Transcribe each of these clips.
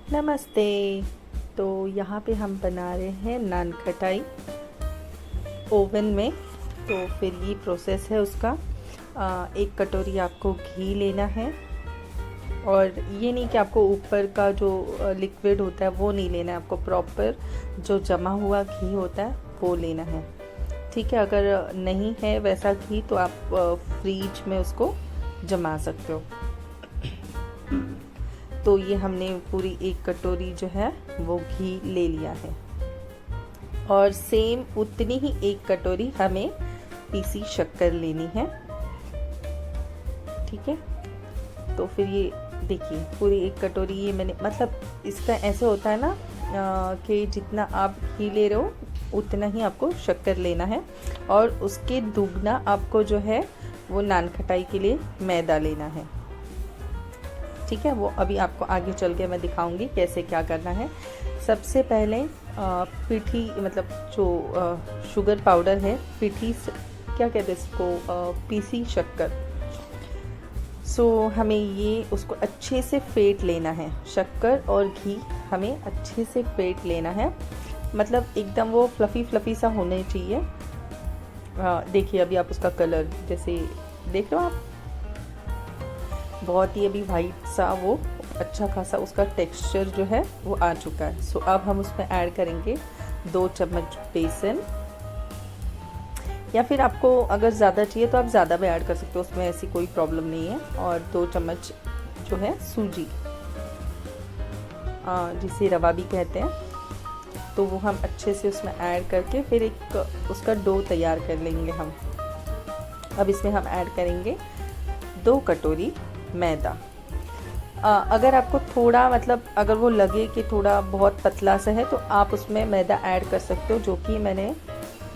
नमस्ते। तो यहाँ पे हम बना रहे हैं नान खटाई ओवन में। तो फिर ये प्रोसेस है उसका। एक कटोरी आपको घी लेना है, और ये नहीं कि आपको ऊपर का जो लिक्विड होता है वो नहीं लेना है, आपको प्रॉपर जो जमा हुआ घी होता है वो लेना है। ठीक है, अगर नहीं है वैसा घी तो आप फ्रीज में उसको जमा सकते हो। तो ये हमने पूरी एक कटोरी जो है वो घी ले लिया है, और सेम उतनी ही एक कटोरी हमें पीसी शक्कर लेनी है। ठीक है, तो फिर ये देखिए पूरी एक कटोरी ये मैंने, मतलब इसका ऐसे होता है ना कि जितना आप घी ले रहे हो उतना ही आपको शक्कर लेना है, और उसके दुगना आपको जो है वो नान खटाई के लिए मैदा लेना है। ठीक है, वो अभी आपको आगे चल के मैं दिखाऊंगी कैसे क्या करना है। सबसे पहले पीठी, मतलब जो शुगर पाउडर है, पीठी क्या कहते हैं इसको, पीसी शक्कर। सो हमें ये उसको अच्छे से फेंट लेना है। शक्कर और घी हमें अच्छे से फेंट लेना है, मतलब एकदम वो फ्लफ़ी फ्लफ़ी सा होने चाहिए। देखिए अभी आप उसका कलर जैसे देख रहे हो आप, बहुत ही अभी वाइट सा, वो अच्छा खासा उसका टेक्सचर जो है वो आ चुका है। सो अब हम उसमें ऐड करेंगे 2 चम्मच बेसन, या फिर आपको अगर ज़्यादा चाहिए तो आप ज़्यादा भी ऐड कर सकते हो, उसमें ऐसी कोई प्रॉब्लम नहीं है। और 2 चम्मच जो है सूजी, जिसे रवा भी कहते हैं, तो वो हम अच्छे से उसमें ऐड करके फिर एक उसका डो तैयार कर लेंगे हम। अब इसमें हम ऐड करेंगे 2 कटोरी मैदा। अगर आपको थोड़ा, मतलब अगर वो लगे कि थोड़ा बहुत पतला सा है तो आप उसमें मैदा ऐड कर सकते हो, जो कि मैंने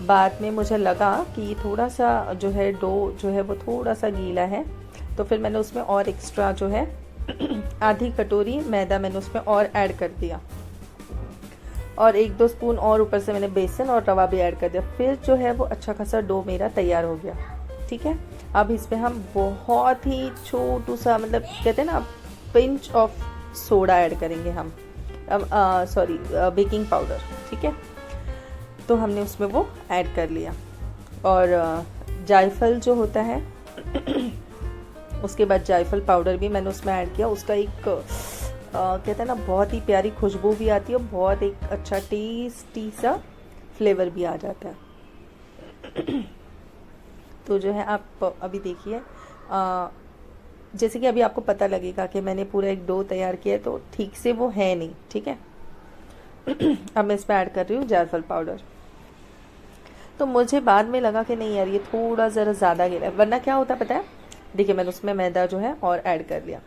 बाद में मुझे लगा कि ये थोड़ा सा जो है डो जो है वो थोड़ा सा गीला है, तो फिर मैंने उसमें और एक्स्ट्रा जो है आधी कटोरी मैदा मैंने उसमें और ऐड कर दिया, और 1-2 स्पून और ऊपर से मैंने बेसन और रवा भी ऐड कर दिया। फिर जो है वो अच्छा खासा डो मेरा तैयार हो गया। ठीक है, अब इसमें हम बहुत ही छोटू सा, मतलब कहते हैं ना, पिंच ऑफ सोडा ऐड करेंगे हम, सॉरी बेकिंग पाउडर। ठीक है, तो हमने उसमें वो ऐड कर लिया, और जायफल जो होता है उसके बाद जायफल पाउडर भी मैंने उसमें ऐड किया। उसका एक कहते हैं ना, बहुत ही प्यारी खुशबू भी आती है, और बहुत एक अच्छा टेस्टी सा फ्लेवर भी आ जाता है। तो जो है आप अभी देखिए, जैसे कि अभी आपको पता लगेगा कि मैंने पूरा एक डो तैयार किया है, तो ठीक से वो है नहीं। ठीक है, अब मैं इसमें ऐड कर रही हूँ जायफल पाउडर। तो मुझे बाद में लगा कि नहीं यार, ये थोड़ा ज़रा ज़्यादा गिरा है, वरना क्या होता है पता है, देखिए मैंने उसमें मैदा जो है और ऐड कर लिया।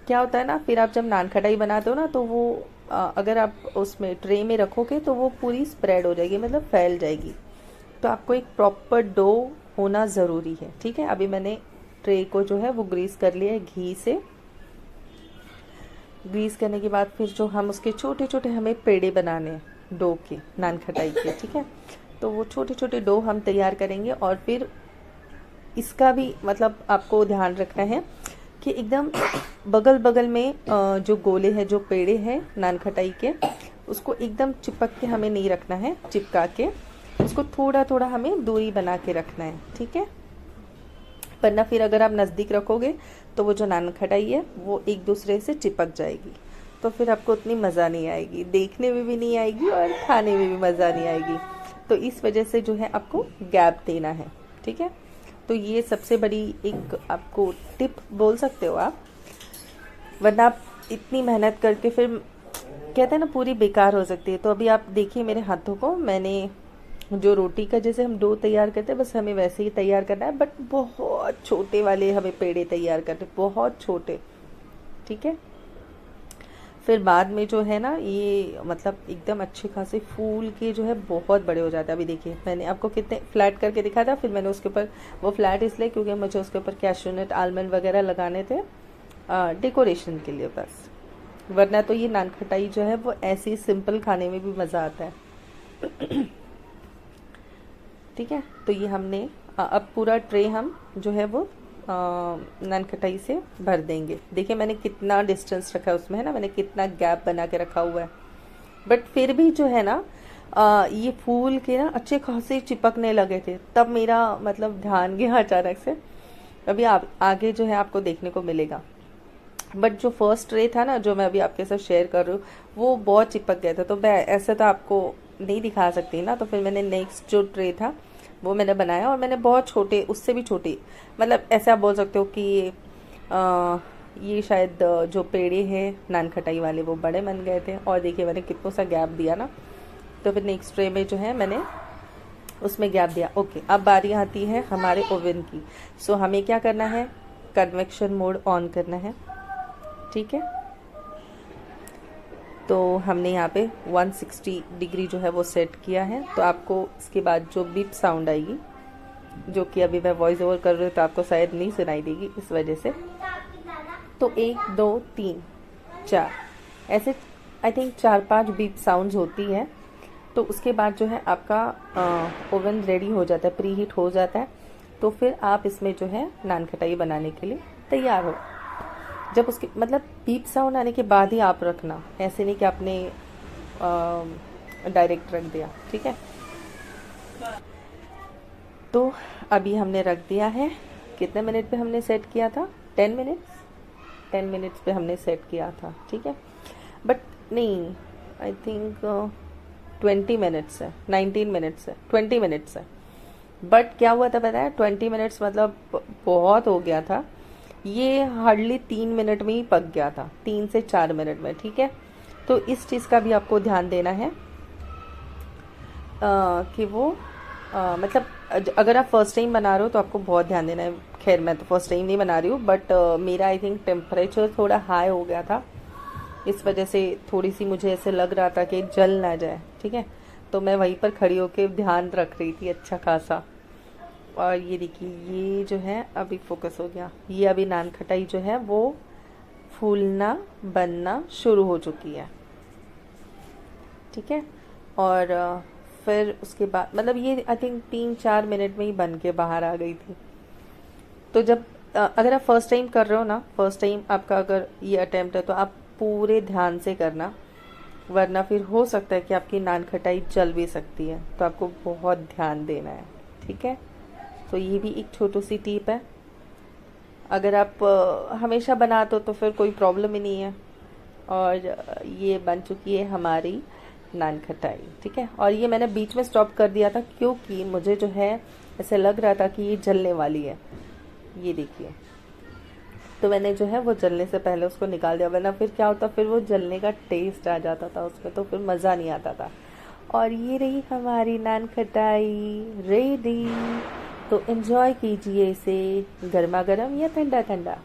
क्या होता है ना, फिर आप जब नान खटाई बनाते हो ना, तो वो अगर आप उसमें ट्रे में रखोगे तो वो पूरी स्प्रेड हो जाएगी, मतलब फैल जाएगी। तो आपको एक प्रॉपर डो होना ज़रूरी है। ठीक है, अभी मैंने ट्रे को जो है वो ग्रीस कर लिया है घी से। ग्रीस करने के बाद फिर जो हम उसके छोटे छोटे हमें पेड़े बनाने हैं डो के, नान खटाई के। ठीक है, तो वो छोटे छोटे डो हम तैयार करेंगे, और फिर इसका भी मतलब आपको ध्यान रखना है कि एकदम बगल बगल में जो गोले हैं, जो पेड़े हैं नान खटाई के, उसको एकदम चिपक के हमें नहीं रखना है, चिपका के उसको थोड़ा थोड़ा हमें दूरी बना के रखना है। ठीक है, वरना फिर अगर आप नज़दीक रखोगे तो वो जो नान खटाई है वो एक दूसरे से चिपक जाएगी, तो फिर आपको उतनी मज़ा नहीं आएगी, देखने में भी नहीं आएगी और खाने में भी मज़ा नहीं आएगी। तो इस वजह से जो है आपको गैप देना है। ठीक है, तो ये सबसे बड़ी एक आपको टिप बोल सकते हो आप, वरना आप इतनी मेहनत करके फिर कहते हैं ना पूरी बेकार हो सकती है। तो अभी आप देखिए मेरे हाथों को, मैंने जो रोटी का जैसे हम डो तैयार करते हैं बस हमें वैसे ही तैयार करना है, बट बहुत छोटे वाले हमें पेड़े तैयार करने, बहुत छोटे। ठीक है, फिर बाद में जो है ना ये मतलब एकदम अच्छे खासे फूल के जो है बहुत बड़े हो जाते हैं। अभी देखिए मैंने आपको कितने फ्लैट करके दिखाया था, फिर मैंने उसके ऊपर, वो फ्लैट इसलिए क्योंकि मुझे उसके ऊपर कैश्यू नट, आलमंड वगैरह लगाने थे डेकोरेशन के लिए बस, वरना तो ये नान खटाई जो है वो ऐसे ही सिंपल खाने में भी मज़ा आता है। ठीक है, तो ये हमने अब पूरा ट्रे हम जो है वो नान खटाई से भर देंगे। देखिए मैंने कितना डिस्टेंस रखा है उसमें, है ना, मैंने कितना गैप बना के रखा हुआ है, बट फिर भी जो है ना ये फूल के ना अच्छे खासे चिपकने लगे थे, तब मेरा मतलब ध्यान गया अचानक से। अभी आप आगे जो है आपको देखने को मिलेगा, बट जो फर्स्ट ट्रे था ना जो मैं अभी आपके साथ शेयर कर रही हूँ वो बहुत चिपक गया था, तो मैं ऐसे तो आपको नहीं दिखा सकती ना, तो फिर मैंने नेक्स्ट जो ट्रे था वो मैंने बनाया, और मैंने बहुत छोटे, उससे भी छोटे, मतलब ऐसे आप बोल सकते हो कि ये शायद जो पेड़े हैं नान खटाई वाले वो बड़े बन गए थे। और देखिए मैंने कितना सा गैप दिया ना, तो फिर नेक्स्ट ट्रे में जो है मैंने उसमें गैप दिया। ओके, अब बारी आती है हमारे ओवन की। सो हमें क्या करना है, कन्वेक्शन मोड ऑन करना है, ठीक है। तो हमने यहाँ पे 160 डिग्री जो है वो सेट किया है। तो आपको इसके बाद जो बीप साउंड आएगी, जो कि अभी मैं वॉइस ओवर कर रही हूँ तो आपको शायद नहीं सुनाई देगी इस वजह से, तो 1 2 3 4 ऐसे आई थिंक 4-5 बीप साउंड्स होती है। तो उसके बाद जो है आपका ओवन रेडी हो जाता है, प्री हीट हो जाता है, तो फिर आप इसमें जो है नान खटाई बनाने के लिए तैयार हो। जब उसके मतलब बीप साउंड आने के बाद ही आप रखना, ऐसे नहीं कि आपने डायरेक्ट रख दिया, ठीक है। तो अभी हमने रख दिया है, कितने मिनट पे हमने सेट किया था, 10 मिनट्स पे हमने सेट किया था, ठीक है। बट नहीं, आई थिंक 20 मिनट्स है, 19 मिनट्स है, 20 मिनट्स है। बट क्या हुआ था पता है, 20 मिनट्स मतलब बहुत हो गया था, ये हार्डली 3 मिनट में ही पक गया था, 3 से 4 मिनट में, ठीक है। तो इस चीज़ का भी आपको ध्यान देना है कि वो मतलब अगर आप फर्स्ट टाइम बना रहे हो तो आपको बहुत ध्यान देना है। खैर मैं तो फर्स्ट टाइम नहीं बना रही हूँ, बट मेरा आई थिंक टेम्परेचर थोड़ा हाई हो गया था, इस वजह से थोड़ी सी मुझे ऐसे लग रहा था कि जल ना जाए, ठीक है। तो मैं वहीं पर खड़ी होकर ध्यान रख रही थी अच्छा खासा। और ये देखिए ये जो है अभी फोकस हो गया, ये अभी नान खटाई जो है वो फूलना बनना शुरू हो चुकी है, ठीक है। और फिर उसके बाद मतलब ये आई थिंक 3-4 मिनट में ही बन के बाहर आ गई थी। तो जब अगर आप फर्स्ट टाइम कर रहे हो ना, फर्स्ट टाइम आपका अगर ये अटेम्प्ट है तो आप पूरे ध्यान से करना, वरना फिर हो सकता है कि आपकी नान खटाई जल भी सकती है, तो आपको बहुत ध्यान देना है, ठीक है। तो ये भी एक छोटी सी टिप है, अगर आप हमेशा बनाते हो तो फिर कोई प्रॉब्लम ही नहीं है। और ये बन चुकी है हमारी नान खटाई, ठीक है। और ये मैंने बीच में स्टॉप कर दिया था क्योंकि मुझे जो है ऐसे लग रहा था कि ये जलने वाली है, ये देखिए, तो मैंने जो है वो जलने से पहले उसको निकाल दिया, वरना फिर क्या होता, फिर वो जलने का टेस्ट आ जाता था उसमें, तो फिर मज़ा नहीं आता था। और ये रही हमारी नान खटाई रेडी, तो एंजॉय कीजिए इसे, गर्मा गर्म या ठंडा ठंडा।